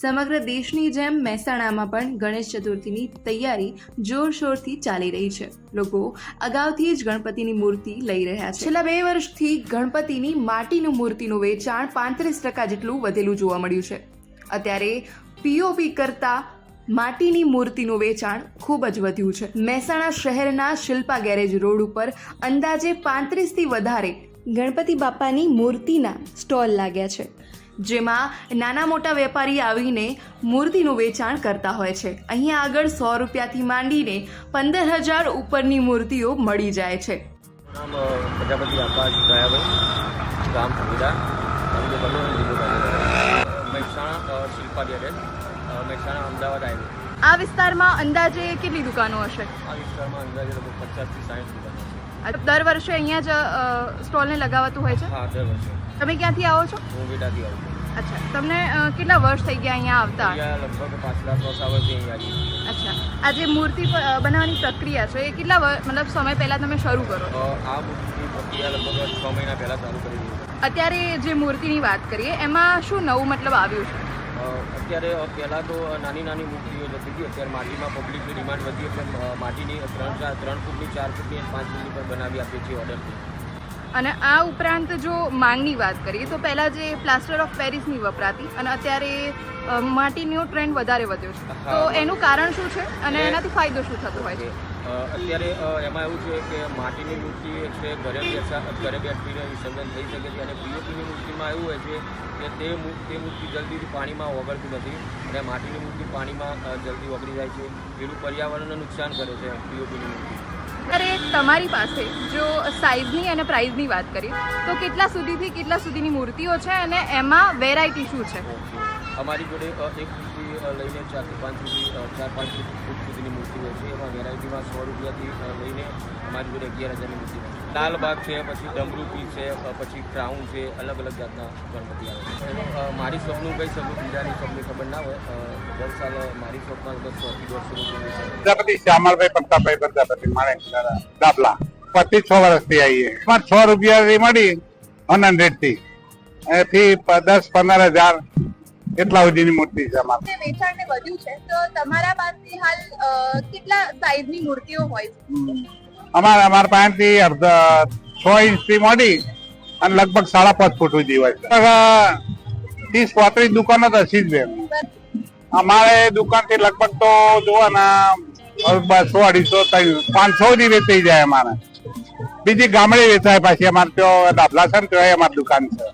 સમગ્ર દેશની જેમ મહેસાણામાં પણ ગણેશ ચતુર્થીની તૈયારી જોરશોરથી ચાલી રહી છે. લોકો અગાઉથી જ ગણપતિની મૂર્તિ લઈ રહ્યા છે. છેલ્લા 2 વર્ષથી ગણપતિની માટીની મૂર્તિનું વેચાણ 35% જેટલું વધેલું જોવા મળ્યું છે. અત્યારે પીઓપી કરતા માટીની મૂર્તિનું વેચાણ ખૂબ જ વધ્યું છે. મહેસાણા શહેરના શિલ્પા ગેરેજ રોડ ઉપર અંદાજે 35થી વધારે ગણપતિ બાપાની મૂર્તિના સ્ટોલ લાગ્યા છે, જેમાં નાના મોટા વેપારી આવીને મૂર્તિનું વેચાણ કરતા હોય છે. અહીંયા આગળ 100 રૂપિયાથી માંડીને 15,000 ઉપરની મૂર્તિઓ મળી જાય છે. પ્રજાપતિ આકાશ દયાભાઈ, ગામ સુવિધા, મહેસાણા શિલ્પા ગેરેજ, મહેસાણા અમદાવાદ હાઈવે. આ વિસ્તારમાં અંદાજે કેટલી દુકાનો હશે? આ વિસ્તારમાં અંદાજે 50 થી 60 દુકાનો છે. દર વર્ષે અહીંયા જ સ્ટોલને લગાવાતું હોય છે? હા, દર વર્ષે. તમે ક્યાંથી આવો છો? હું બેટાથી આવું છું. અચ્છા, તમને કેટલા વર્ષ થઈ ગયા અહીંયા આવતા? અહીંયા લગભગ 5 વર્ષ વર્ષથી અહીંયા આવીએ. અચ્છા, આ જે મૂર્તિ બનાવવાની પ્રક્રિયા છે એ કેટલા મતલબ સમય પહેલાં તમે શરૂ કરો? આ મૂર્તિની પ્રક્રિયા લગભગ 6 મહિના પહેલાં ચાલુ કરી દીધી. અત્યારે જે મૂર્તિની વાત કરીએ એમાં શું નવું મતલબ આવ્યું છે? અત્યારે પહેલાં તો નાની નાની મૂર્તિઓ જતી હતી. અત્યારે માટીમાં પબ્લિકની ડિમાન્ડ વધી એટલે માટીની 3 ફૂટની, 4 ફૂટની અને 5 ફૂટની પણ બનાવી આપીએ છીએ ઓર્ડરથી. અને આ ઉપરાંત જો માંગની વાત કરીએ તો પહેલાં જે પ્લાસ્ટર ઓફ પેરિસની વપરાતી અને અત્યારે માટીનો ટ્રેન્ડ વધારે વધ્યો છે, તો એનું કારણ શું છે અને એનાથી ફાયદો શું થતો હોય છે? અત્યારે એમાં એવું છે કે માટીની મૂર્તિ છે ઘરે બેઠીને વિસર્જન થઈ શકે છે, અને પીઓપીની મૂર્તિમાં એવું હોય છે કે તે મૂર્તિ જલ્દીથી પાણીમાં ઓગળતી નથી, અને માટીની મૂર્તિ પાણીમાં જલ્દી ઓગળી જાય છે. પેલું પર્યાવરણને નુકસાન કરે છે પીઓપીની મૂર્તિ. અરે તમારી પાસે જો સાઇઝની અને પ્રાઇઝની વાત કરીએ તો કેટલા સુધીથી કેટલા સુધીની મૂર્તિઓ છે અને એમાં વેરાયટી શું છે? અમારી જોડે 1 ફૂટથી લઈને 4 થી 5 સુધી 4-5 ફૂટ સુધીની મૂર્તિ હોય છે. એમાં વેરાયટીમાં 100 રૂપિયાથી લઈને અમારી જોડે 11,000ની મૂર્તિ હોય છે. લાલબાગ છે, પછી ડમરૂપી છે, પછી ક્રાઉન છે, અલગ અલગ જાતના ગણપતિ આવે છે. મારી શોપનું કહી શકું, બીજાની શોપની ખબર ના હોય. દર સાલ મારી શોપમાં 100 થી 150 રૂપિયા. પ્રજાપતિ શ્યામળભાઈ પ્રતાપભાઈ પ્રજાપતિ માણેક દાબલા 26 વર્ષથી આવીએ. 6 રૂપિયાથી મળી 100 થી એથી 10-15,000 એટલા સુધીની મૂર્તિ છે. અમારે વેચાણ ને વધ્યું છે, તો તમારા પાસે હાલ કેટલા સાઇઝની મૂર્તિઓ હોય છે? અમારા પાસેથી 6 ઇંચથી મળી અને લગભગ 5.5 ફૂટ સુધી હોય છે. 30-35 દુકાનો તો હશે જ બેન. અમારે દુકાનથી લગભગ તો જોવાના 200-250-500 સુધી વેચાઈ જાય. અમારે બીજી ગામડે વેચાય. પાછી અમારે ત્યાં દાબલા છે ને ત્યાં અમારી દુકાન છે.